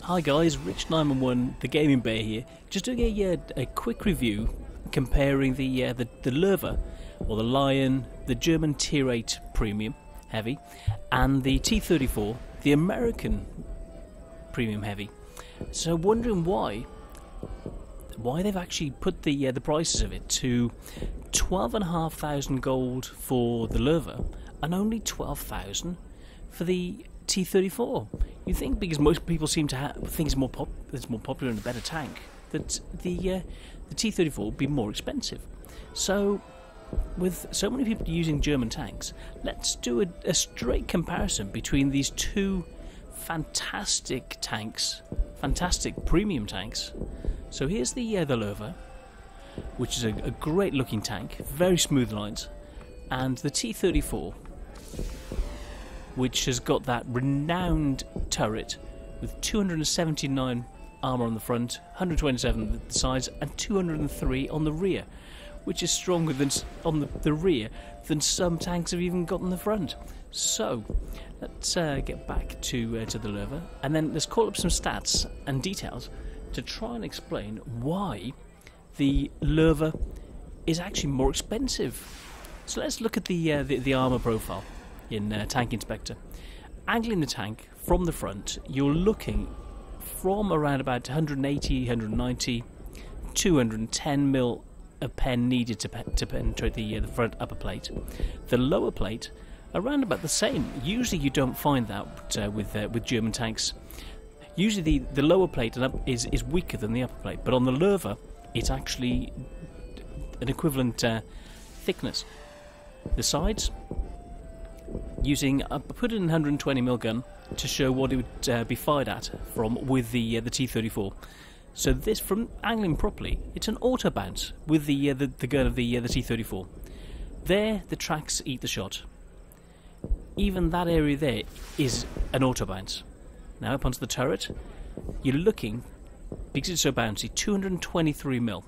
Hi guys, Rich911, the Gaming Bear here. Just doing a quick review comparing the Lowe, or the Lion, the German Tier 8 Premium Heavy, and the T34, the American Premium Heavy. So wondering why they've actually put the prices of it to 12,500 gold for the Lowe and only 12,000 for the T34. You think because most people seem to think it's more popular and a better tank, that the T34 would be more expensive. So with so many people using German tanks, let's do a straight comparison between these two fantastic tanks, fantastic premium tanks. So here's the Lowe, which is a great looking tank, very smooth lines, and the T34, which has got that renowned turret with 279 armour on the front, 127 on the sides, and 203 on the rear, which is stronger than on the rear than some tanks have even got on the front. So let's get back to the Lowe, and then let's call up some stats and details to try and explain why the Lowe is actually more expensive. So let's look at the armour profile in Tank Inspector. Angling the tank from the front, you're looking from around about 180, 190, 210 mil of pen needed to penetrate the front upper plate. The lower plate, around about the same. Usually you don't find that with German tanks. Usually the lower plate is weaker than the upper plate, but on the Lowe it's actually an equivalent thickness. The sides, I put in a 120mm gun to show what it would be fired at with the T34. So this, from angling properly, it's an auto bounce with the gun of the T34. There, the tracks eat the shot. Even that area there is an auto bounce. Now up onto the turret, you're looking, because it's so bouncy, 223mm.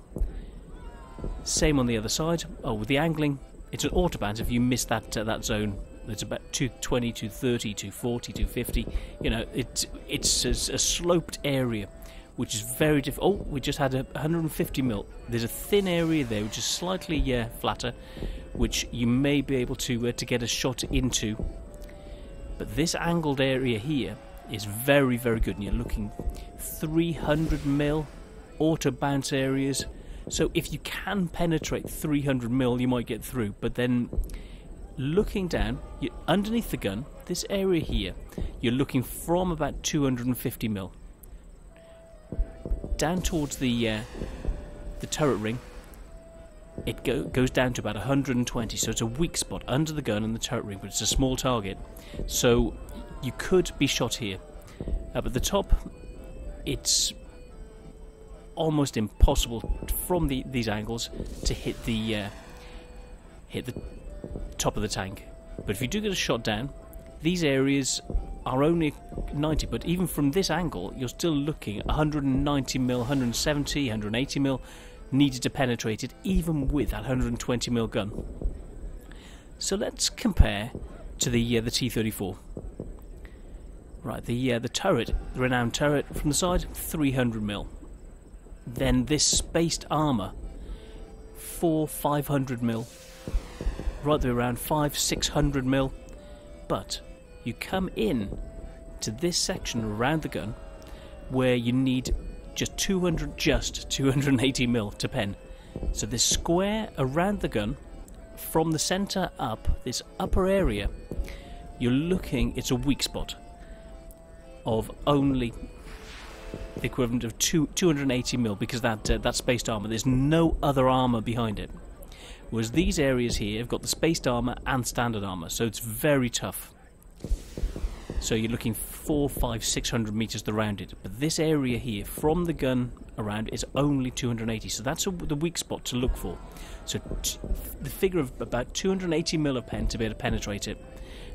Same on the other side. Oh, with the angling, it's an auto bounce if you miss that zone. It's about 220, 230, 240, 250. You know, it's a sloped area, which is very difficult. Oh, we just had a 150mm. There's a thin area there, which is slightly flatter, which you may be able to get a shot into. But this angled area here is very, very good, and you're looking 300mm auto bounce areas. So if you can penetrate 300mm, you might get through. But then, looking down, underneath the gun, this area here, you're looking from about 250mm down towards the turret ring. It goes down to about 120, so it's a weak spot under the gun and the turret ring, but it's a small target, so you could be shot here. Up at the top, it's almost impossible from these angles to hit the top of the tank. But if you do get a shot down, these areas are only 90, but even from this angle you're still looking 190mm, 170, 180mm needed to penetrate it, even with that 120mm gun. So let's compare to the T34. Right, the turret, the renowned turret from the side, 300mm. Then this spaced armour, 500mm, right there around 500-600mm. But you come in to this section around the gun where you need just 280mm to pen. So this square around the gun, from the centre up, this upper area, you're looking, it's a weak spot of only the equivalent of 280mm, because that spaced armour, there's no other armour behind it. Whereas these areas here have got the spaced armour and standard armour, so it's very tough. So you're looking 400, 500, 600 metres around it. But this area here, from the gun around, is only 280, so that's the weak spot to look for. So the figure of about 280mm of pen to be able to penetrate it.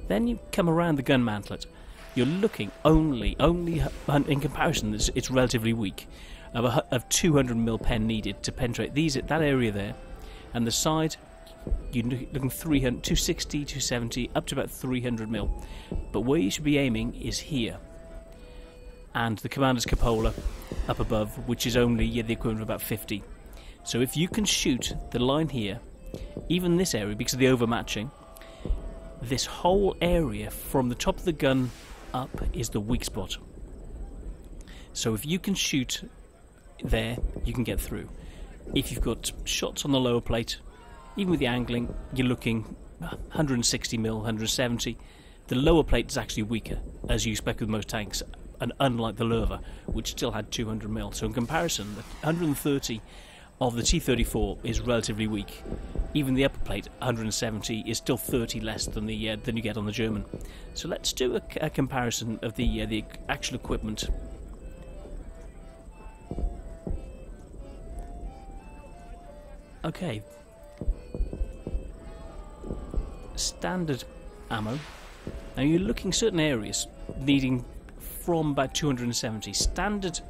Then you come around the gun mantlet. You're looking only in comparison, it's relatively weak, of 200mm pen needed to penetrate that area there. And the side, you're looking 300, 260, 270, up to about 300mm. But where you should be aiming is here. and the commander's cupola up above, which is only the equivalent of about 50. So if you can shoot the line here, even this area, because of the overmatching, this whole area from the top of the gun up is the weak spot. So if you can shoot there, you can get through. If you've got shots on the lower plate, even with the angling, you're looking 160mm, 170. The lower plate is actually weaker, as you expect with most tanks, and unlike the Lowe, which still had 200mm. So in comparison, the 130 of the T-34 is relatively weak. Even the upper plate, 170, is still 30 less than you get on the German. So let's do a comparison of the actual equipment. Okay. Standard ammo. Now you're looking certain areas needing from about 270. Standard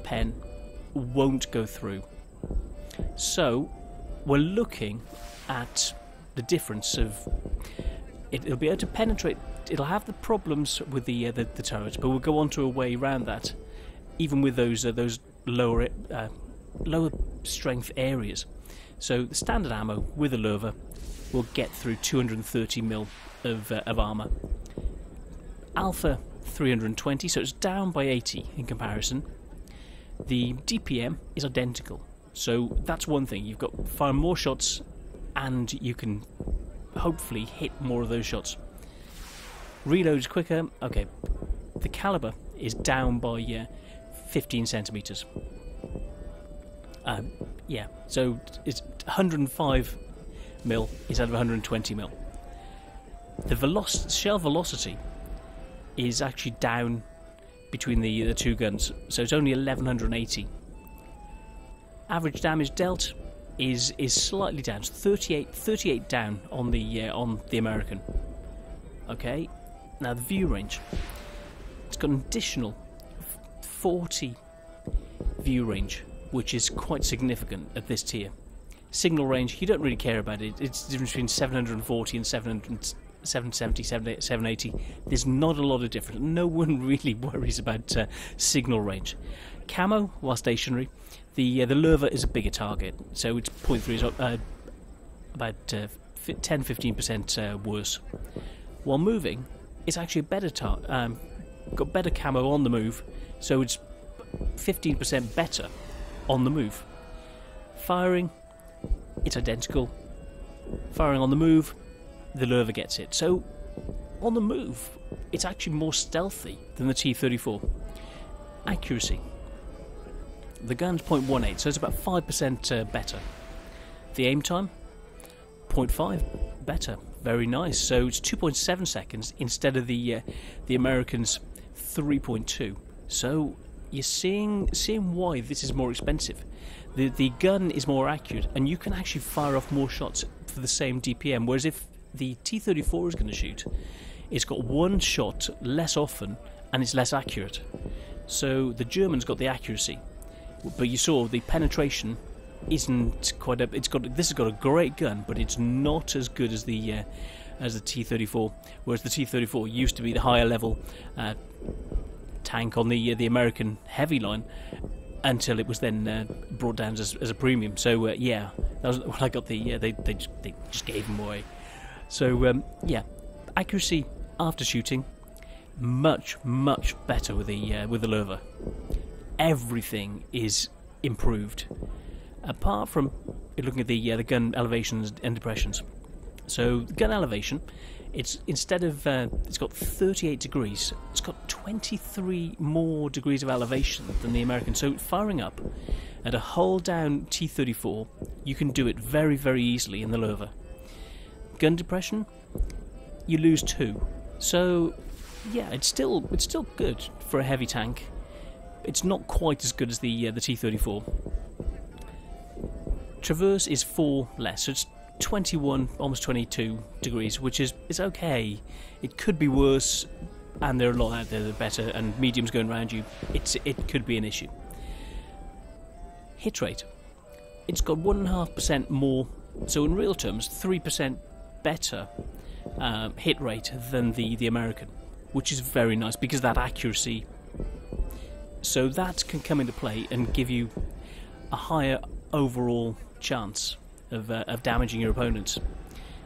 pen won't go through. So we're looking at the difference of it'll be able to penetrate. It'll have the problems with the turret, but we'll go on to a way around that, even with those lower strength areas. So the standard ammo with a Lowe will get through 230mm of armour. Alpha 320, so it's down by 80 in comparison. The DPM is identical, so that's one thing. You've got far more shots, and you can hopefully hit more of those shots. Reload's quicker. Okay, the caliber is down by 15 centimeters. Yeah, so it's 105mm instead of 120mm. The shell velocity is actually down between the two guns, so it's only 1180. Average damage dealt is slightly down. It's 38 down on the American. Okay, now the view range. It's got an additional 40 view range, which is quite significant at this tier. Signal range, you don't really care about it. It's the difference between 740 and 770, 780. There's not a lot of difference. No one really worries about signal range. Camo, while stationary, the Lowe is a bigger target, so its .3 is about 10-15% worse. While moving, it's actually a better got better camo on the move, so it's 15% better on the move. Firing, it's identical. Firing on the move, the Lowe gets it. So on the move, it's actually more stealthy than the T-34. Accuracy. The gun's .18, so it's about 5% better. The aim time, 0.5 better. Very nice. So it's 2.7 seconds instead of the Americans' 3.2. So you're seeing why this is more expensive. The gun is more accurate, and you can actually fire off more shots for the same DPM. Whereas if the T-34 is going to shoot, it's got one shot less often, and it's less accurate. So the German's got the accuracy, but you saw the penetration isn't quite up. This has got a great gun, but it's not as good as the T-34. Whereas the T-34 used to be the higher level tank on the American heavy line, until it was then brought down as a premium. So yeah, that was when I got they just gave them away. So yeah, accuracy after shooting, much better with the Lowe. Everything is improved, apart from looking at the gun elevations and depressions. So the gun elevation, it's instead of it's got 38 degrees, it's got 23 more degrees of elevation than the American. So firing up at a hull down T-34, you can do it very easily in the Lowe. Gun depression, you lose 2. So yeah, it's still good for a heavy tank. It's not quite as good as the T-34. Traverse is 4 less, so it's 21, almost 22 degrees, which is okay. It could be worse, and there are a lot out there that are better, and mediums going around you, it could be an issue. Hit rate, it's got 1.5% more, so in real terms 3% better hit rate than the American, which is very nice, because that accuracy So that can come into play and give you a higher overall chance of damaging your opponents.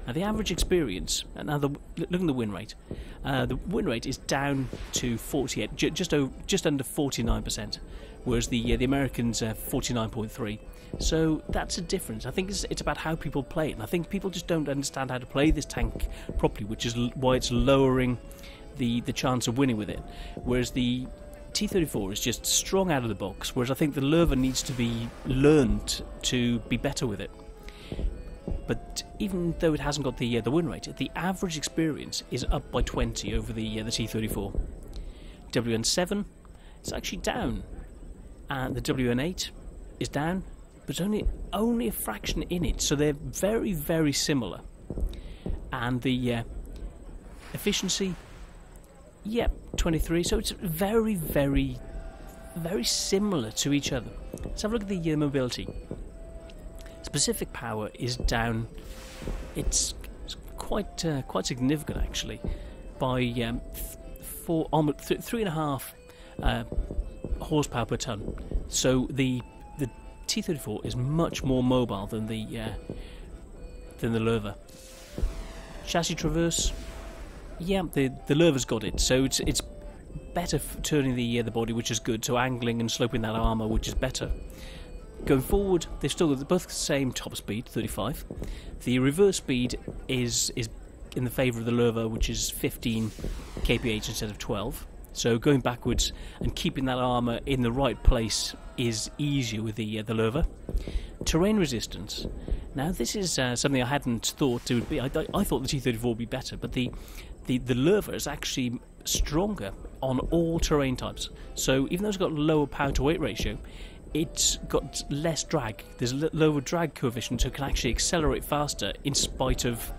Now the average experience, look at the win rate. The win rate is down to 48, just under 49%, whereas the Americans are 49.3. So that's a difference. I think it's about how people play it, and I think people just don't understand how to play this tank properly, which is why it's lowering the chance of winning with it. Whereas the T-34 is just strong out of the box, whereas I think the Lowe needs to be learned to be better with it. But even though it hasn't got the win rate, the average experience is up by 20 over the T-34. WN7 is actually down, and the WN8 is down, but only a fraction in it. So they're very, very similar. And the efficiency, 23. So it's very, very, very similar to each other. Let's have a look at the mobility. Specific power is down. It's quite significant actually, by 3.5 horsepower per ton. So the T-34 is much more mobile than the Lowe. Chassis traverse, the Lowe's got it. So it's better for turning the body, which is good. So angling and sloping that armour, which is better. Going forward, they've still got both the same top speed, 35. The reverse speed is in the favour of the Lowe, which is 15 kph instead of 12. So going backwards and keeping that armour in the right place is easier with the Lowe. Terrain resistance. Now this is something I hadn't thought it would be. I thought the T-34 would be better, but the Lowe is actually stronger on all terrain types. So even though it's got a lower power to weight ratio, it's got less drag. There's a lower drag coefficient, so it can actually accelerate faster in spite of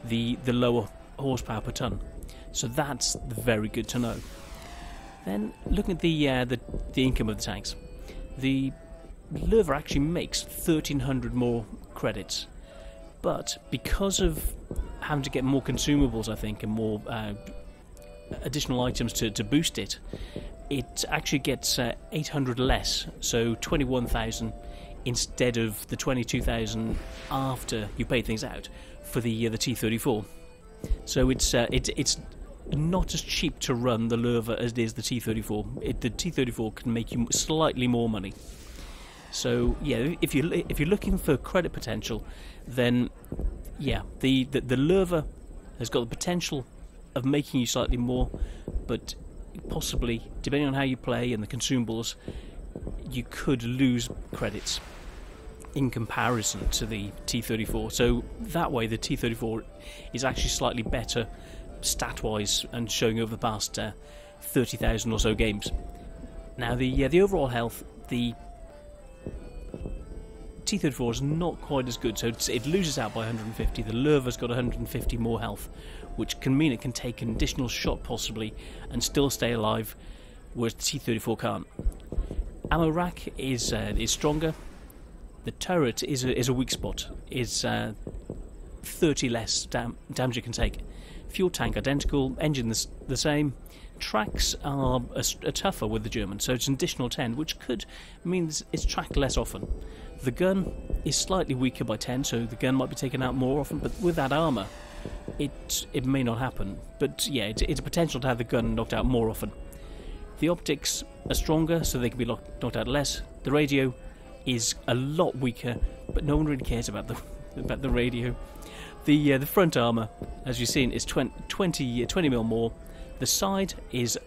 the lower horsepower per ton. So that's very good to know. Then looking at the income of the tanks, the Lowe actually makes 1,300 more credits, but because of having to get more consumables, I think, and more additional items to boost it, it actually gets 800 less, so 21,000 instead of the 22,000 after you pay things out for the T-34. So it's not as cheap to run the Lowe as it is the T-34. The T-34 can make you slightly more money. So if you're looking for credit potential, then the Lowe has got the potential of making you slightly more, but possibly, depending on how you play and the consumables, you could lose credits in comparison to the T-34. So that way the T-34 is actually slightly better stat-wise and showing over the past 30,000 or so games. Now the overall health, the T-34 is not quite as good, so it loses out by 150. The Lowe's got 150 more health, which can mean it can take an additional shot possibly and still stay alive, whereas the T-34 can't. Ammo rack is stronger. The turret is a weak spot. Is 30 less damage it can take. Fuel tank identical, engine the same. Tracks are tougher with the German, so it's an additional 10, which could mean it's tracked less often. The gun is slightly weaker by 10, so the gun might be taken out more often, but with that armour, it may not happen. But it's a potential to have the gun knocked out more often. The optics are stronger, so they can be knocked out less. The radio is a lot weaker, but no one really cares about the radio. The front armour, as you've seen, is 20 mil more. The side is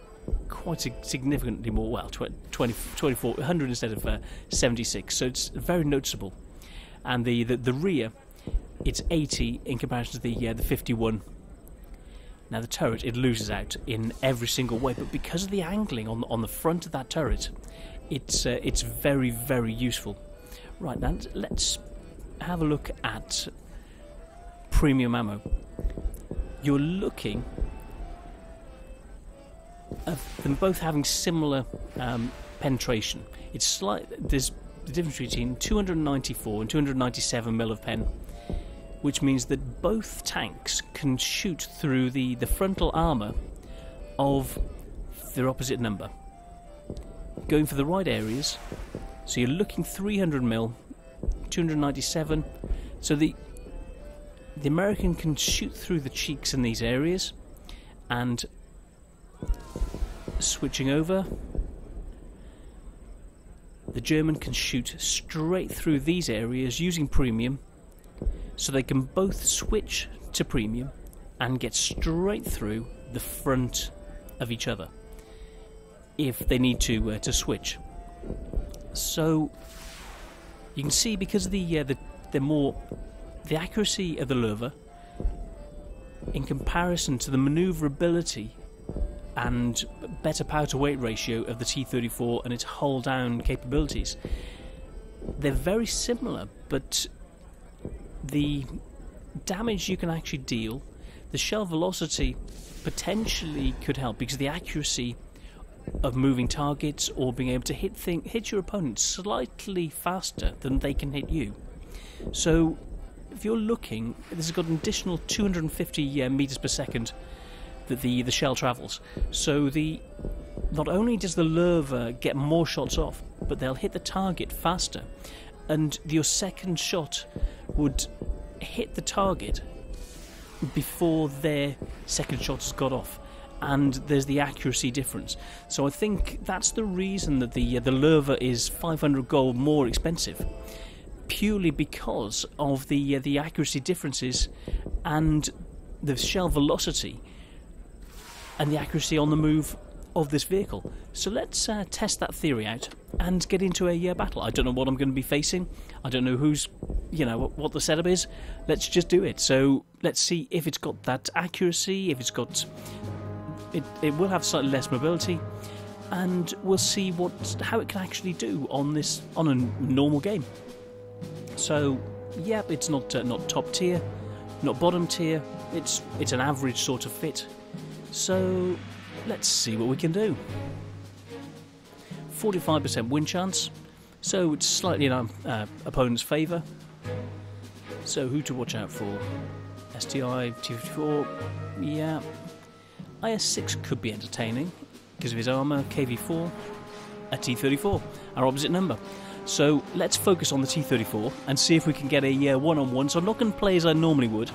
quite significantly more, 2,400 instead of 76, so it's very noticeable. And the rear, it's 80 in comparison to the 51. Now the turret, it loses out in every single way, but because of the angling on the front of that turret, it's very, very useful. Right, now let's have a look at premium ammo. You're looking at them both having similar penetration. There's the difference between 294 and 297 mil of pen, which means that both tanks can shoot through the frontal armour of their opposite number. going for the right areas. So you're looking 300mm, 297. So the American can shoot through the cheeks in these areas, and switching over, the German can shoot straight through these areas using premium, so they can both switch to premium and get straight through the front of each other if they need to switch. So you can see, because of the accuracy of the Lowe in comparison to the manoeuvrability and better power to weight ratio of the T-34 and its hull down capabilities, they're very similar, but the damage you can actually deal, the shell velocity potentially could help, because the accuracy of moving targets or being able to hit your opponent slightly faster than they can hit you. So if you're looking, this has got an additional 250 meters per second that the shell travels. So not only does the Lowe get more shots off, but they'll hit the target faster, and your second shot would hit the target before their second shot has got off, and there's the accuracy difference. So I think that's the reason that the Lowe is 500 gold more expensive, purely because of the accuracy differences and the shell velocity and the accuracy on the move of this vehicle. So let's test that theory out and get into a battle. I don't know what I'm going to be facing. I don't know what the setup is. Let's just do it. So let's see if it's got that accuracy, if it's got... It will have slightly less mobility, and we'll see how it can actually do on a normal game. So, yeah, it's not top tier, not bottom tier. It's an average sort of fit. So let's see what we can do. 45% win chance, so it's slightly in our opponent's favour. So who to watch out for? STI, T-54, yeah. IS-6 could be entertaining because of his armour. KV-4, a T-34, our opposite number. So let's focus on the T-34 and see if we can get a one-on-one. So I'm not going to play as I normally would.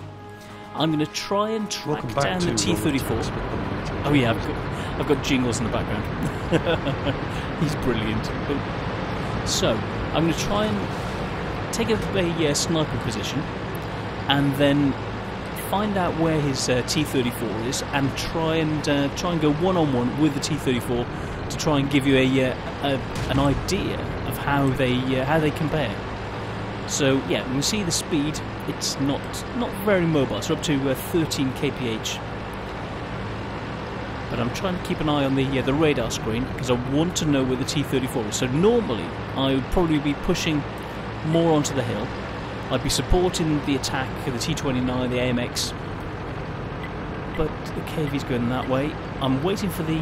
I'm going to try and track down the T-34. Oh yeah, I've got jingles in the background. He's brilliant. So I'm going to try and take a sniper position, and then find out where his T-34 is, and try and go one-on-one with the T-34 to try and give you an idea of how they compare. So yeah, you can see the speed. It's not very mobile. It's up to 13 kph. But I'm trying to keep an eye on the radar screen, because I want to know where the T-34 is. So normally I would probably be pushing more onto the hill. I'd be supporting the attack of the T-29, the AMX, but the KV's going that way. I'm waiting for the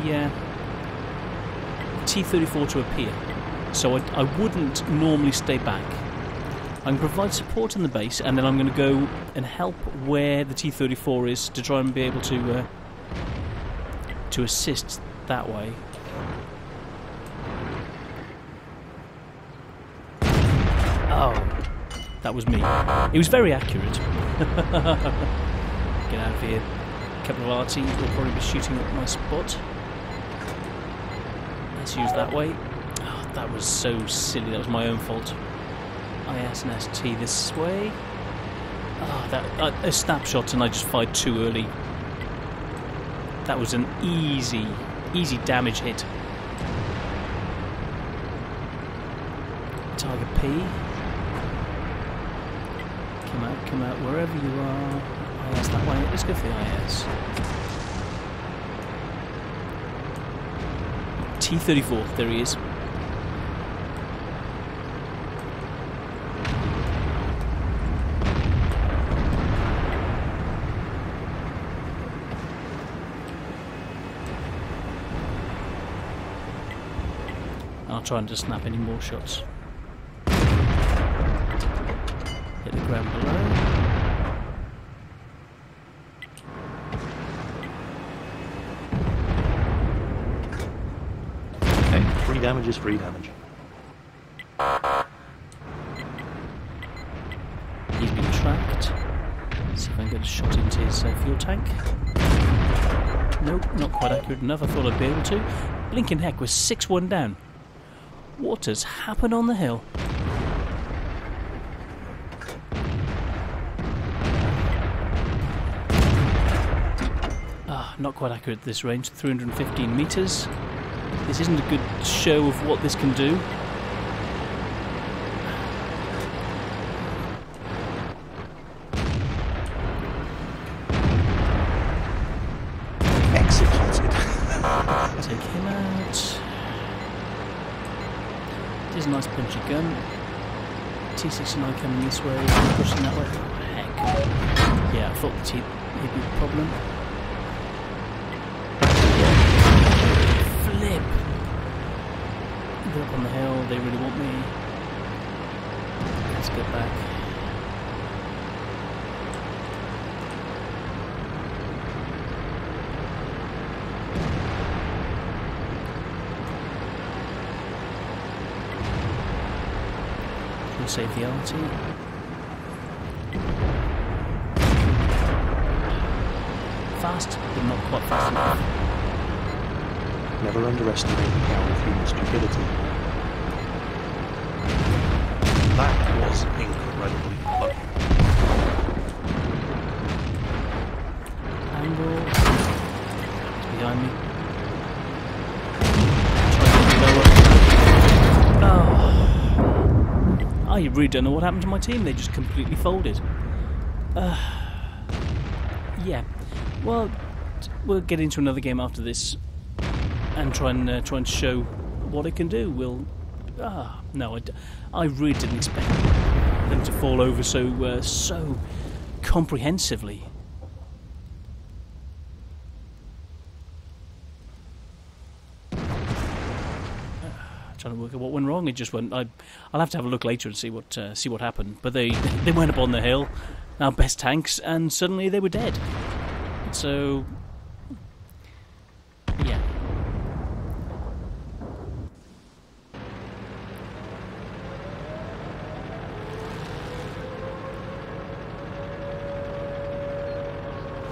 T-34 to appear, so I wouldn't normally stay back. I'm going to provide support in the base, and then I'm going to go and help where the T-34 is to try and be able to assist that way. Oh. That was me. It was very accurate. Get out of here. A couple of RT will probably be shooting at my spot. Let's use that way. Oh, that was so silly. That was my own fault. IS and ST this way. Oh, a snapshot, and I just fired too early. That was an easy damage hit. Target P. Come out wherever you are. IS that way. Let's go for the IS. T-34, there he is. I'll try and just snap any more shots. Hit the ground below. damage is free damage. He's been tracked. Let's see if I can get a shot into his fuel tank. Nope, not quite accurate enough. I thought I'd be able to. Blinking heck, we're 6-1 down. What has happened on the hill? Not quite accurate at this range, 315 metres. This isn't a good show of what this can do. Executed. Take him out. It is a nice punchy gun. T69 coming this way, pushing that way. Oh, heck. Yeah, I thought that he'd be a problem. Flip! They're up on the hill, they really want me. Let's get back. We'll save the RT. Fast, but not quite fast enough. Never underestimate the power of human stupidity. That was incredibly lucky. Angle. It's behind me. Oh. I really don't know what happened to my team. They just completely folded. Yeah. Well, we'll get into another game after this. And try and show what it can do. No, I really didn't expect them to fall over so comprehensively. Trying to work out what went wrong. It just went. I'll have to have a look later and see what happened. But they went up on the hill, our best tanks, and suddenly they were dead. So yeah.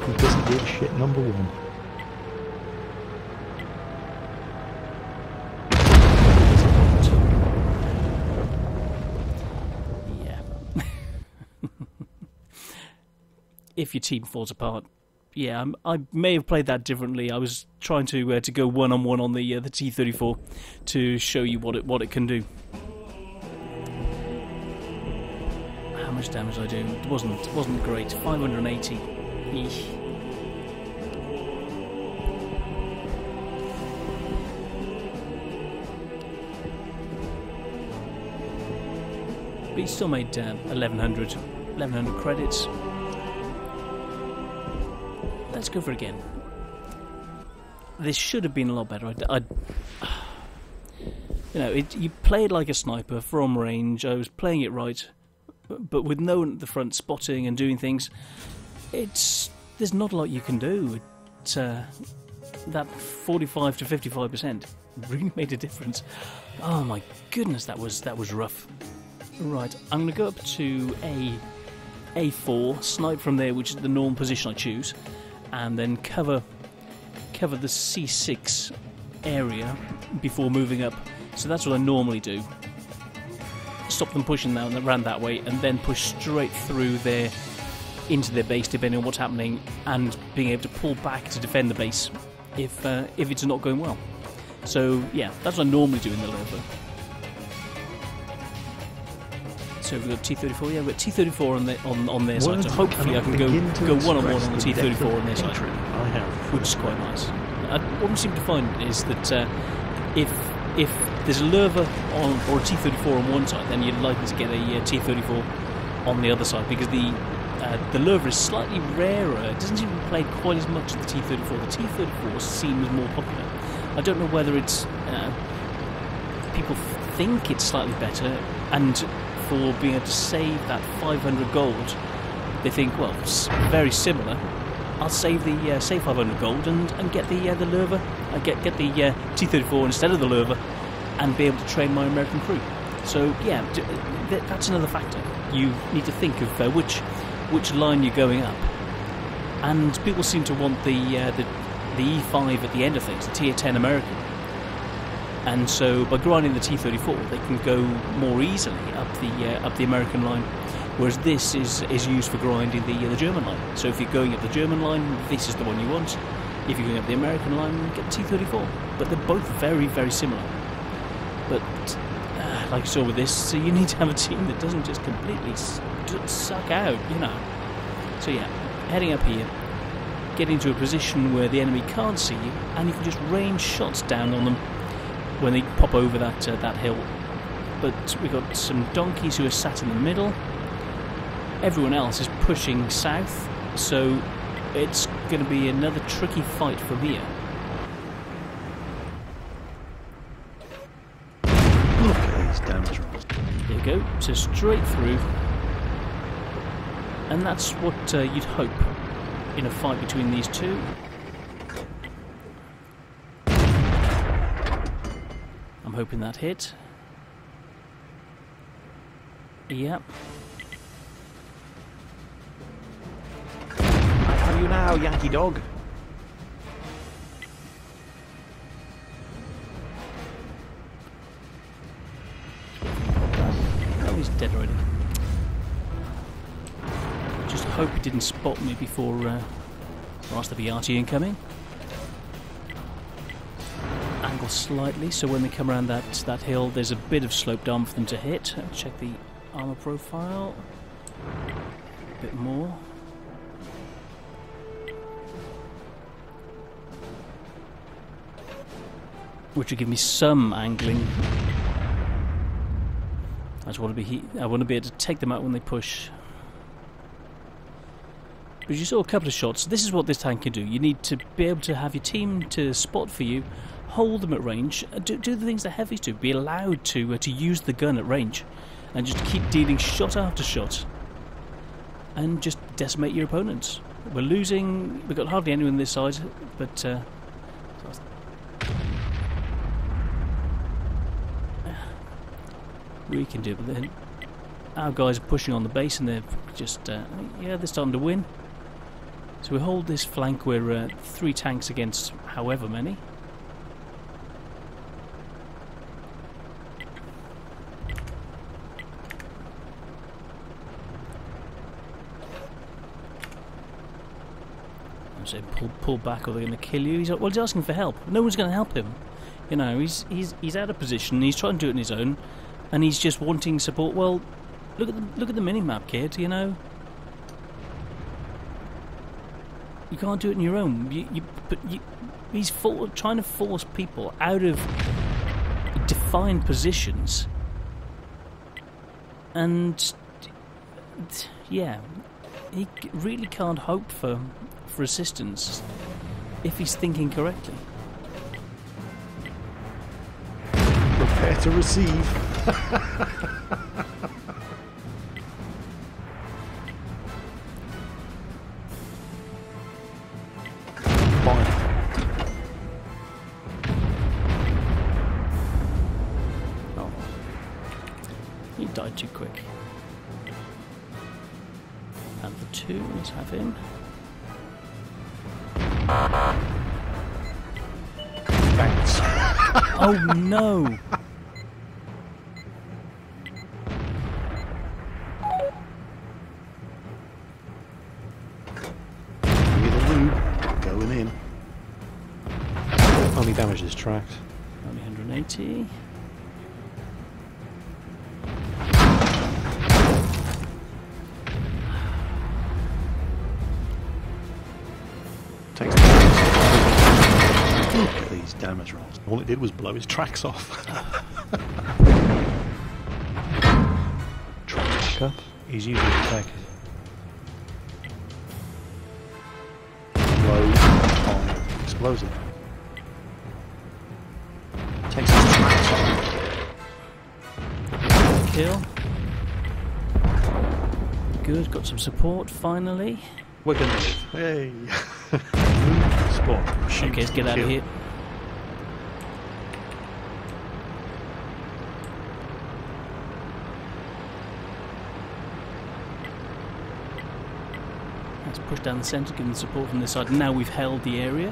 He doesn't give a shit, number one. Yeah. If your team falls apart, yeah, I may have played that differently. I was trying to go one-on-one on the T-34 to show you what it can do. How much damage I do? It wasn't great. 580. Eesh. But he still made 1100 credits. Let's go for it again. This should have been a lot better. You played like a sniper from range. I was playing it right, but with no one at the front spotting and doing things, there's not a lot you can do. That 45 to 55% really made a difference. Oh my goodness, that was rough. Right, I'm going to go up to A4, snipe from there, which is the normal position I choose, and then cover the C6 area before moving up. So that's what I normally do. Stop them pushing down around that way, and then push straight through there into their base, depending on what's happening, and being able to pull back to defend the base if it's not going well. So yeah, that's what I normally do in the Lowe. So we've got T-34, yeah, we've got T-34 on their side, so hopefully I can go one-on-one on the T-34 on their side, which is quite nice. What we seem to find is that if there's a Lowe or a T-34 on one side, then you're likely to get a T-34 on the other side, because the Lowe is slightly rarer. It doesn't seem to be played quite as much as the T-34. The T-34 seems more popular. I don't know whether it's people think it's slightly better, and for being able to save that 500 gold, they think, well, it's very similar. I'll save the save 500 gold and get the Lowe. I get the T-34 instead of the Lowe, and be able to train my American crew. So yeah, that's another factor. You need to think of which line you're going up. And people seem to want the E5 at the end of things, the Tier 10 American. And so by grinding the T34, they can go more easily up the American line, whereas this is used for grinding the German line. So if you're going up the German line, this is the one you want. If you're going up the American line, get the T34. But they're both very, very similar. But like you saw with this, so you need to have a team that doesn't just completely suck out, you know. So yeah, heading up here, get into a position where the enemy can't see you, and you can just range shots down on them when they pop over that hill. But we've got some donkeys who are sat in the middle. Everyone else is pushing south, so it's going to be another tricky fight from here. Look at these damage rolls. There you go, so straight through. And that's what you'd hope in a fight between these two. I'm hoping that hit. Yep. I have you now, Yankee dog. Oh, he's dead already. Just hope he didn't spot me before whilst the BRT incoming. Angle slightly, so when they come around that hill, there's a bit of sloped arm for them to hit. Check the armor profile. A bit more. Which will give me some angling. I want to be able to take them out when they push. But you saw a couple of shots. This is what this tank can do. You need to be able to have your team to spot for you, hold them at range, do the things that heavies do. Be allowed to use the gun at range, and just keep dealing shot after shot, and just decimate your opponents. We're losing. We've got hardly anyone on this side, but we can do it. But then our guys are pushing on the base, and they're just they're starting to win. So we hold this flank. We're 3 tanks against however many. I'm saying pull back, or they're going to kill you. He's asking for help. No one's going to help him. You know, he's out of position. He's trying to do it on his own, and he's just wanting support. Well, look at the mini-map, kid. You know. You can't do it on your own. He's trying to force people out of defined positions, and yeah, he really can't hope for assistance if he's thinking correctly. Prepare to receive. Died too quick. Panther 2, let's have him. Thanks. Oh no! Give me the loop. Going in. Only damages tracked. Only 180. Look at these damage rolls. All it did was blow his tracks off. Track back up. He's using the tech. Low on explosive. Takes his tracks off. Kill. Good, got some support finally. We're gonna live. Hey! Spot. Shoot. Okay, let's get out of here. Let's push down the centre, give them support from this side. Now we've held the area.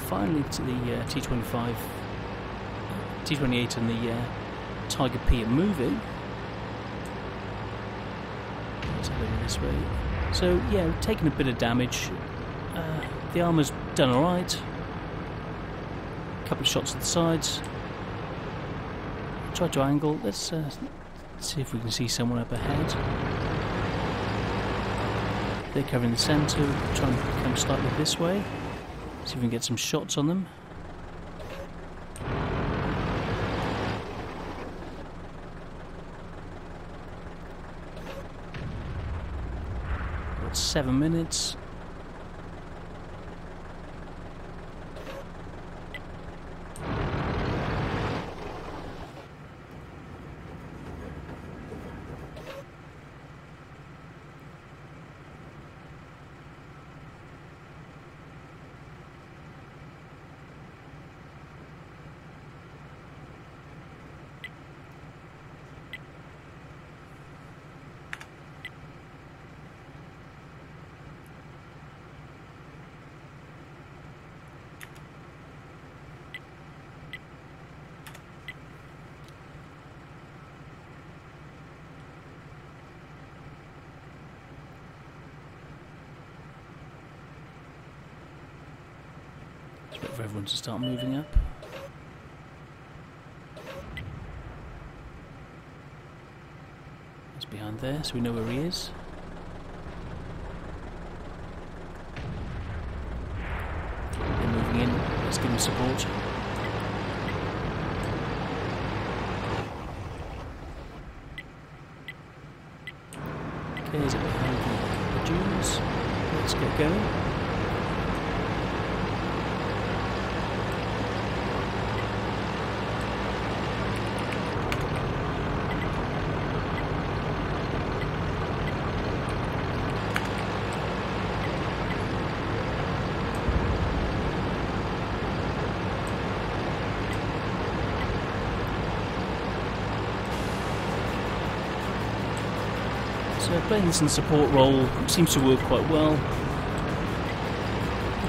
Finally to the T25, T28 and the Tiger P are moving. Let's have a look this way. So yeah, we've taken a bit of damage. The armour's done alright. A couple of shots at the sides. Try to angle. Let's see if we can see someone up ahead. They're covering the centre. Try and come slightly this way. See if we can get some shots on them. Got 7 minutes. Just wait for everyone to start moving up. He's behind there, so we know where he is. They're moving in. Let's give him support. Okay, is it behind the dunes? Let's get going. So playing this in support role seems to work quite well.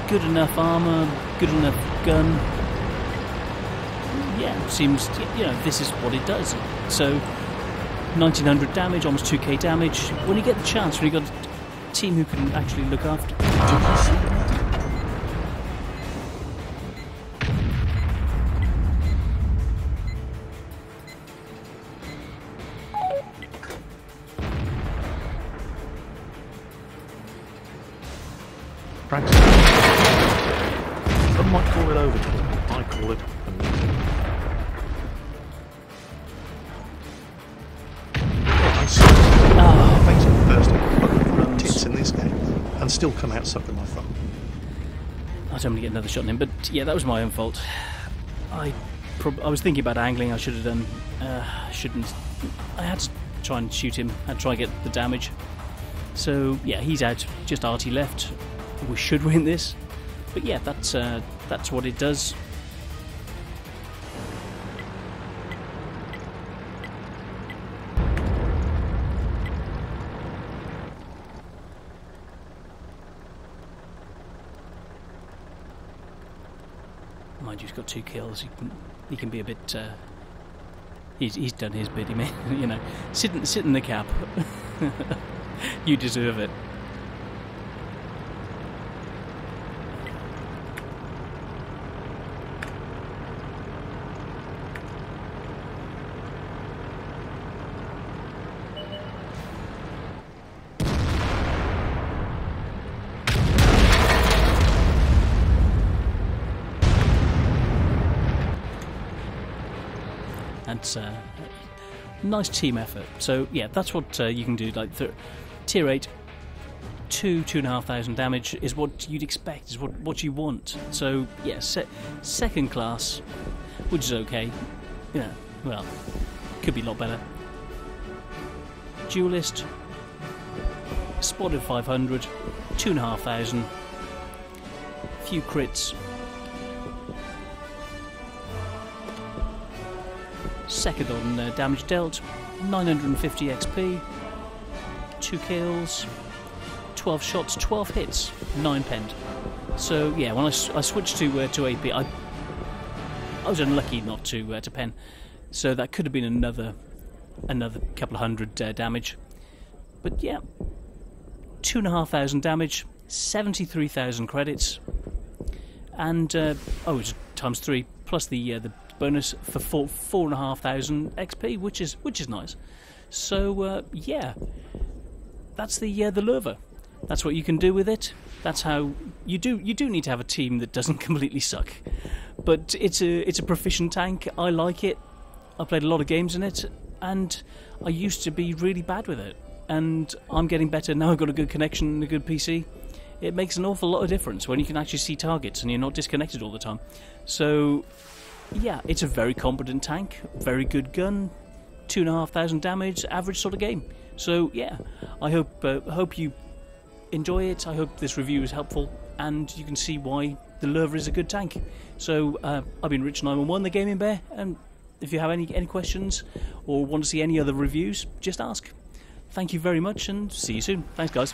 Good enough armour, good enough gun. Yeah, seems, you know, this is what it does. So 1900 damage, almost 2k damage. When you get the chance, when you've got a team who can actually look after. Practice. Some might call it overkill. I call it amazing. I see. Face it first and tits in this game, and still come out sucking my thumb. I don't want to get another shot in him, but yeah, that was my own fault. I was thinking about angling. I should have done. Shouldn't. I had to try and shoot him. I had to try and get the damage. So yeah, he's out. Just Artie left. We should win this, but yeah, that's what it does. Mind you, he's got 2 kills. He can be a bit. He's done his bit. He may, you know, sit in the cab. You deserve it. It's a nice team effort. So yeah, that's what you can do. Like tier 8, 2,500 damage is what you'd expect, is what you want. So yeah, second class. which is okay. Yeah, well, could be a lot better. Duelist, spotted 500, 2,500, few crits. Second on damage dealt, 950 XP, 2 kills, 12 shots, 12 hits, 9 penned. So yeah, when I switched to AP, I was unlucky not to pen, so that could have been another couple of hundred damage. But yeah, 2,500 damage, 73,000 credits, and it's times 3 plus the bonus for 4,500 XP, which is nice. So yeah, that's the Lowe. That's what you can do with it. That's how you do need to have a team that doesn't completely suck. But it's a proficient tank. I like it. I played a lot of games in it, and I used to be really bad with it. And I'm getting better now. I've got a good connection and a good PC. It makes an awful lot of difference when you can actually see targets and you're not disconnected all the time. So yeah, it's a very competent tank, very good gun, 2,500 damage, average sort of game. So yeah, I hope you enjoy it. I hope this review is helpful and you can see why the Lowe is a good tank. So I've been Rich911, the Gaming Bear, and if you have any questions or want to see any other reviews, just ask. Thank you very much and see you soon. Thanks guys.